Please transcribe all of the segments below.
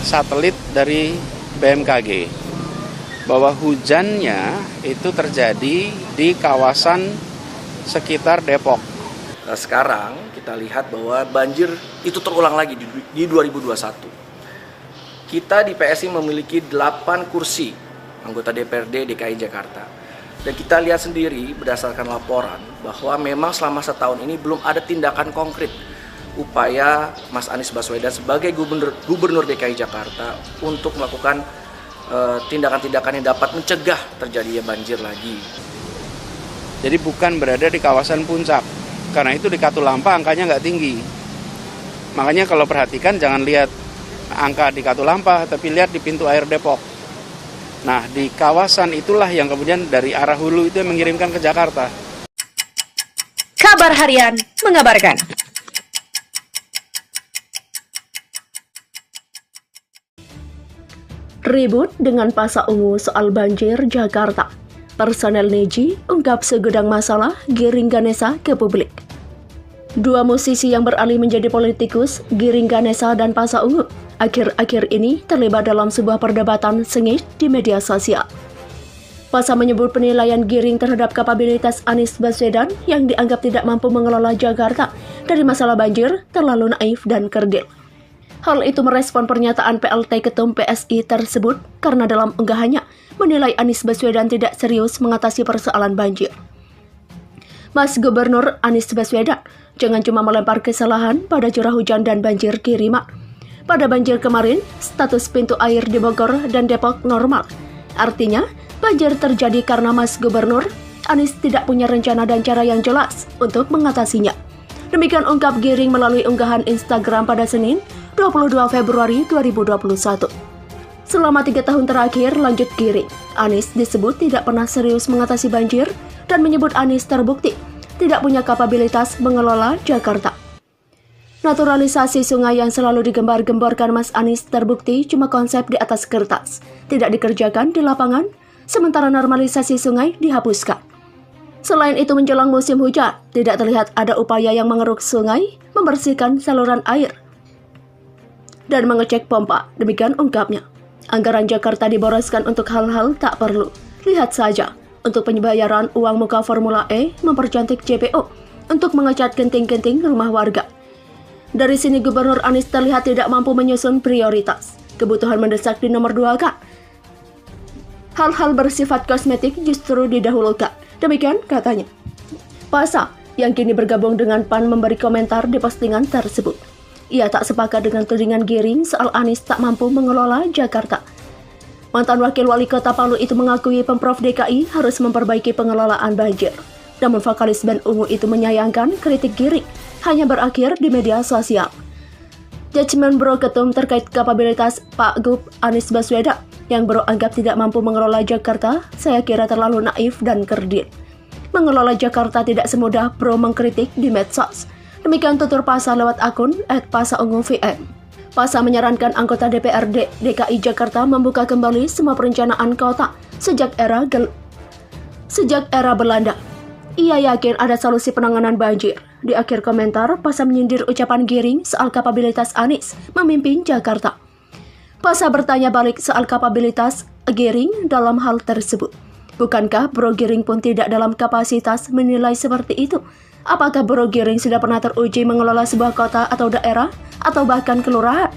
satelit dari BMKG bahwa hujannya itu terjadi di kawasan sekitar Depok. Nah, sekarang kita lihat bahwa banjir itu terulang lagi di 2021. Kita di PSI memiliki 8 kursi anggota DPRD DKI Jakarta. Dan kita lihat sendiri berdasarkan laporan bahwa memang selama setahun ini belum ada tindakan konkret upaya Mas Anies Baswedan sebagai gubernur DKI Jakarta untuk melakukan tindakan-tindakan yang dapat mencegah terjadinya banjir lagi. Jadi bukan berada di kawasan puncak, karena itu di Katulampa angkanya nggak tinggi. Makanya kalau perhatikan jangan lihat angka di Katulampa, tapi lihat di pintu air Depok. Nah, di kawasan itulah yang kemudian dari arah hulu itu yang mengirimkan ke Jakarta. Kabar Harian mengabarkan. Ribut dengan Pasar Ungu soal banjir Jakarta. Personel Niji ungkap segudang masalah Giring Ganesa ke publik. Dua musisi yang beralih menjadi politikus, Giring Ganesa dan Pasar Ungu, akhir-akhir ini terlibat dalam sebuah perdebatan sengit di media sosial. Pasar menyebut penilaian Giring terhadap kapabilitas Anies Baswedan yang dianggap tidak mampu mengelola Jakarta dari masalah banjir terlalu naif dan kerdil. Hal itu merespon pernyataan PLT Ketum PSI tersebut karena dalam unggahannya menilai Anies Baswedan tidak serius mengatasi persoalan banjir. Mas Gubernur Anies Baswedan jangan cuma melempar kesalahan pada curah hujan dan banjir kiriman. Pada banjir kemarin, status pintu air di Bogor dan Depok normal. Artinya, banjir terjadi karena Mas Gubernur Anies tidak punya rencana dan cara yang jelas untuk mengatasinya. Demikian ungkap Giring melalui unggahan Instagram pada Senin, 22 Februari 2021. Selama 3 tahun terakhir, lanjut Giring, Anies disebut tidak pernah serius mengatasi banjir dan menyebut Anies terbukti tidak punya kapabilitas mengelola Jakarta. Naturalisasi sungai yang selalu digembar-gemborkan Mas Anies terbukti cuma konsep di atas kertas, tidak dikerjakan di lapangan, sementara normalisasi sungai dihapuskan. Selain itu menjelang musim hujan, tidak terlihat ada upaya yang mengeruk sungai, membersihkan saluran air, dan mengecek pompa, demikian ungkapnya. Anggaran Jakarta diboroskan untuk hal-hal tak perlu. Lihat saja, untuk pembayaran uang muka Formula E, mempercantik JPO, untuk mengecat genting-genting rumah warga. Dari sini Gubernur Anies terlihat tidak mampu menyusun prioritas. Kebutuhan mendesak di nomor 2 kan? Hal-hal bersifat kosmetik justru didahulukan. Demikian katanya. Pasar, yang kini bergabung dengan PAN memberi komentar di postingan tersebut. Ia tak sepakat dengan tudingan Giring soal Anies tak mampu mengelola Jakarta. Mantan Wakil Wali Kota Palu itu mengakui Pemprov DKI harus memperbaiki pengelolaan banjir. Namun vokalis band Ungu itu menyayangkan kritik Giring hanya berakhir di media sosial. Judgement Bro Ketum terkait kapabilitas Pak Gub Anies Baswedan yang Bro anggap tidak mampu mengelola Jakarta, saya kira terlalu naif dan kerdil. Mengelola Jakarta tidak semudah Bro mengkritik di medsos. Demikian tutur Pasar lewat akun @pasaungu_vm. Pasar menyarankan anggota DPRD DKI Jakarta membuka kembali semua perencanaan kota sejak era Belanda. Ia yakin ada solusi penanganan banjir. Di akhir komentar, Pasar menyindir ucapan Giring soal kapabilitas Anies memimpin Jakarta. Pasar bertanya balik soal kapabilitas Giring dalam hal tersebut. Bukankah Bro Giring pun tidak dalam kapasitas menilai seperti itu? Apakah Bro Giring sudah pernah teruji mengelola sebuah kota atau daerah, atau bahkan kelurahan?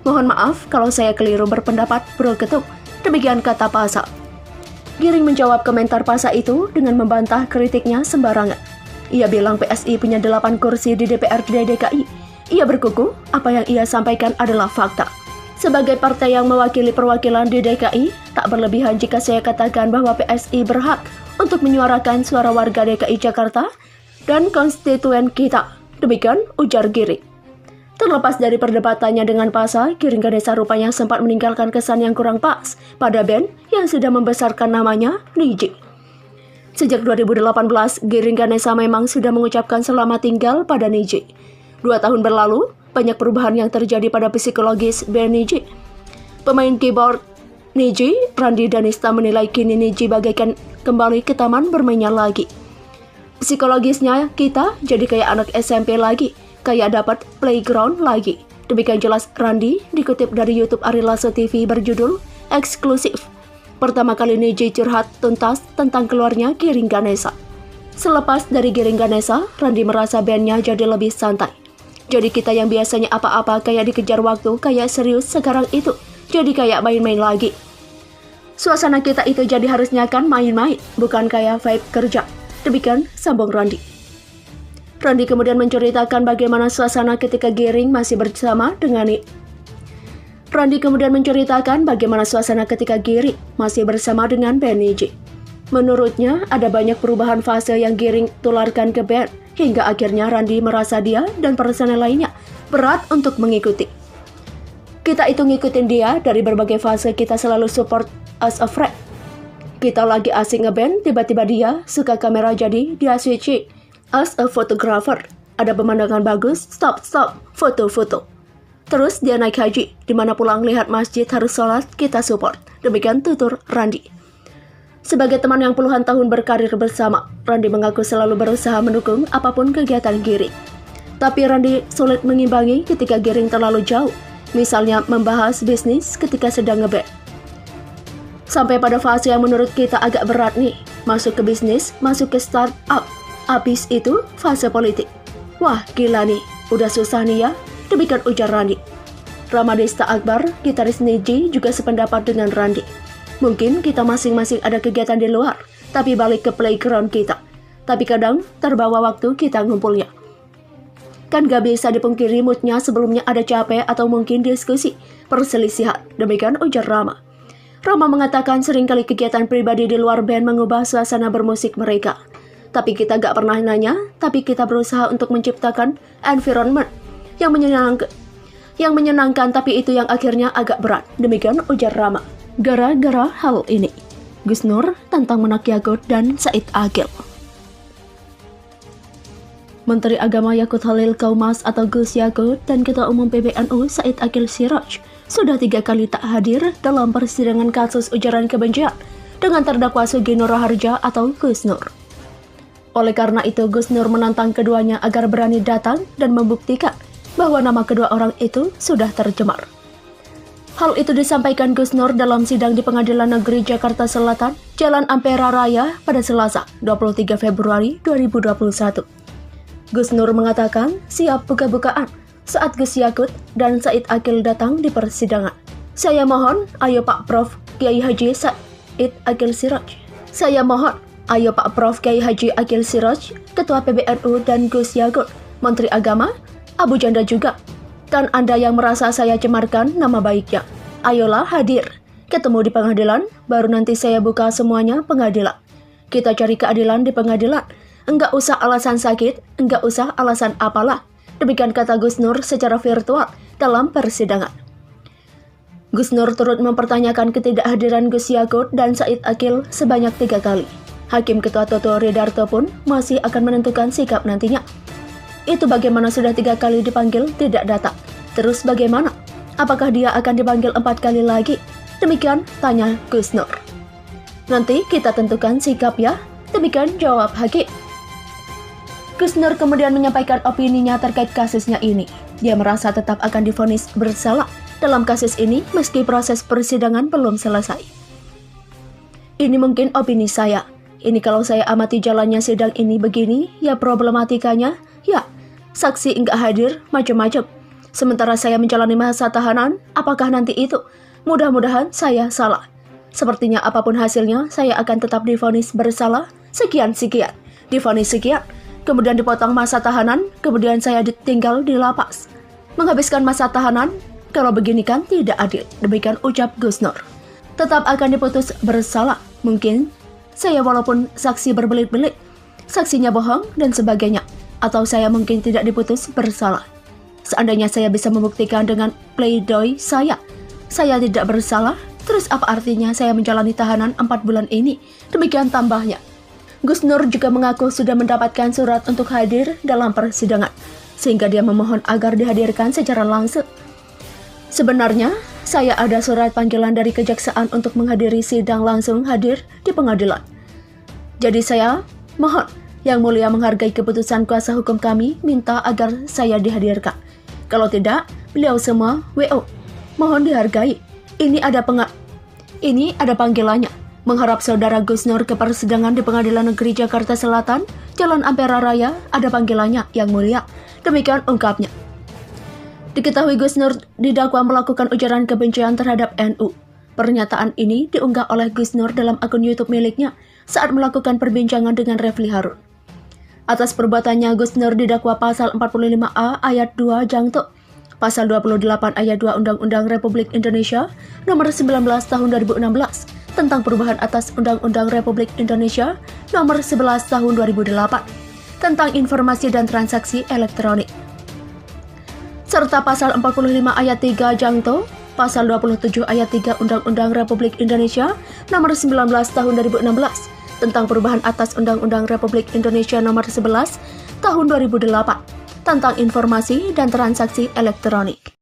Mohon maaf kalau saya keliru berpendapat, Bro Ketum. Demikian kata Pasar. Giring menjawab komentar Pasar itu dengan membantah kritiknya sembarangan. Ia bilang PSI punya 8 kursi di DPRD DKI. Ia berkukuh, apa yang ia sampaikan adalah fakta. Sebagai partai yang mewakili perwakilan di DKI, tak berlebihan jika saya katakan bahwa PSI berhak untuk menyuarakan suara warga DKI Jakarta dan konstituen kita. Demikian ujar Giring. Terlepas dari perdebatannya dengan Pasar, Giring Ganesa rupanya sempat meninggalkan kesan yang kurang pas pada band yang sudah membesarkan namanya, Niji. Sejak 2018, Giring Ganesa memang sudah mengucapkan selamat tinggal pada Niji. 2 tahun berlalu, banyak perubahan yang terjadi pada psikologis band Niji. Pemain keyboard Niji, Randi Danista menilai kini Niji bagaikan kembali ke taman bermainnya lagi. Psikologisnya kita jadi kayak anak SMP lagi, kayak dapat playground lagi. Demikian jelas Randi dikutip dari YouTube Ari Lasso TV berjudul Eksklusif. Pertama kali Neji curhat tuntas tentang keluarnya Giring Ganesa. Selepas dari Giring Ganesa, Randi merasa bandnya jadi lebih santai. Jadi kita yang biasanya apa-apa kayak dikejar waktu, kayak serius, sekarang itu jadi kayak main-main lagi. Suasana kita itu jadi harusnya kan main-main, bukan kayak vibe kerja. Demikian sambung Randi. Randi kemudian menceritakan bagaimana suasana ketika Giring masih bersama dengan Randi kemudian menceritakan bagaimana suasana ketika Giring masih bersama dengan band Neji. Menurutnya, ada banyak perubahan fase yang Giring tularkan ke band, hingga akhirnya Randi merasa dia dan personel lainnya berat untuk mengikuti. Kita itu ngikutin dia dari berbagai fase, kita selalu support as a friend. Kita lagi asing ngeband, tiba-tiba dia suka kamera jadi dia switching as a photographer. Ada pemandangan bagus, stop, foto-foto. Terus dia naik haji, dimana pulang lihat masjid harus sholat, kita support. Demikian tutur Randi. Sebagai teman yang puluhan tahun berkarir bersama, Randi mengaku selalu berusaha mendukung apapun kegiatan Giring. Tapi Randi sulit mengimbangi ketika Giring terlalu jauh, misalnya membahas bisnis ketika sedang ngeband. Sampai pada fase yang menurut kita agak berat nih, masuk ke bisnis, masuk ke startup. Habis itu fase politik. Wah gila nih, udah susah nih ya, demikian ujar Randi. Ramadesta Akbar, gitaris Neji juga sependapat dengan Randi. Mungkin kita masing-masing ada kegiatan di luar, tapi balik ke playground kita. Tapi kadang terbawa waktu kita ngumpulnya. Kan gak bisa dipungkiri moodnya sebelumnya ada capek atau mungkin diskusi, perselisihan, demikian ujar Rama. Rama mengatakan seringkali kegiatan pribadi di luar band mengubah suasana bermusik mereka. Tapi kita gak pernah nanya, tapi kita berusaha untuk menciptakan environment yang menyenangkan, tapi itu yang akhirnya agak berat. Demikian ujar Rama. Gara-gara hal ini, Gus Nur tantang Menak Yakut dan Said Akil. Menteri Agama Yakut Khalil Kaumas atau Gus Yakut dan Ketua Umum PBNU Said Akil Siraj sudah 3 kali tak hadir dalam persidangan kasus ujaran kebencian dengan terdakwa Sugi Nur Raharja atau Gus Nur. Oleh karena itu, Gus Nur menantang keduanya agar berani datang dan membuktikan bahwa nama kedua orang itu sudah tercemar. Hal itu disampaikan Gus Nur dalam sidang di Pengadilan Negeri Jakarta Selatan, Jalan Ampera Raya pada Selasa, 23 Februari 2021. Gus Nur mengatakan siap buka-bukaan saat Gus Yakut dan Said Akil datang di persidangan. Saya mohon, ayo Pak Prof. Kiai Haji Said Akil Siraj. Saya mohon, ayo Pak Prof. Kiai Haji Akil Siraj, Ketua PBNU dan Gus Yakut, Menteri Agama, Abu Janda juga. Dan Anda yang merasa saya cemarkan nama baiknya, ayolah hadir. Ketemu di pengadilan, baru nanti saya buka semuanya pengadilan. Kita cari keadilan di pengadilan. Enggak usah alasan sakit, enggak usah alasan apalah. Demikian kata Gus Nur secara virtual dalam persidangan. Gus Nur turut mempertanyakan ketidakhadiran Gus Yakut dan Said Akil sebanyak 3 kali. Hakim Ketua Toto Ridarto pun masih akan menentukan sikap nantinya. Itu bagaimana sudah 3 kali dipanggil tidak datang. Terus bagaimana? Apakah dia akan dipanggil 4 kali lagi? Demikian tanya Gus Nur. Nanti kita tentukan sikap ya. Demikian jawab hakim. Gus Nur kemudian menyampaikan opininya terkait kasusnya ini. Dia merasa tetap akan divonis bersalah dalam kasus ini meski proses persidangan belum selesai. Ini mungkin opini saya. Ini kalau saya amati jalannya sidang ini begini, ya problematikanya, ya saksi enggak hadir, macam-macam. Sementara saya menjalani masa tahanan, apakah nanti itu? Mudah-mudahan saya salah. Sepertinya apapun hasilnya, saya akan tetap divonis bersalah, sekian-sekian. Divonis sekian, kemudian dipotong masa tahanan, kemudian saya ditinggal di lapas. Menghabiskan masa tahanan, kalau begini kan tidak adil. Demikian ucap Gus Nur. Tetap akan diputus bersalah. Mungkin saya walaupun saksi berbelit-belit, saksinya bohong dan sebagainya. Atau saya mungkin tidak diputus bersalah. Seandainya saya bisa membuktikan dengan pleidoy saya tidak bersalah, terus apa artinya saya menjalani tahanan 4 bulan ini? Demikian tambahnya. Gus Nur juga mengaku sudah mendapatkan surat untuk hadir dalam persidangan, sehingga dia memohon agar dihadirkan secara langsung. Sebenarnya, saya ada surat panggilan dari kejaksaan untuk menghadiri sidang langsung hadir di pengadilan. Jadi saya mohon Yang Mulia menghargai keputusan kuasa hukum kami minta agar saya dihadirkan. Kalau tidak, beliau semua WO. Mohon dihargai. Ini ada panggilannya. Mengharap saudara Gus Nur ke persidangan di Pengadilan Negeri Jakarta Selatan, Jalan Ampera Raya, ada panggilannya yang mulia. Demikian ungkapnya. Diketahui Gus Nur didakwa melakukan ujaran kebencian terhadap NU. Pernyataan ini diunggah oleh Gus Nur dalam akun YouTube miliknya saat melakukan perbincangan dengan Refli Harun. Atas perbuatannya, Gus Nur didakwa pasal 45A ayat 2 Jangto, pasal 28 ayat 2 Undang-Undang Republik Indonesia nomor 19 tahun 2016 tentang perubahan atas Undang-Undang Republik Indonesia nomor 11 tahun 2008 tentang informasi dan transaksi elektronik. Serta pasal 45 ayat 3 Jangto, pasal 27 ayat 3 Undang-Undang Republik Indonesia nomor 19 tahun 2016 tentang perubahan atas Undang-Undang Republik Indonesia nomor 11 tahun 2008 tentang informasi dan transaksi elektronik.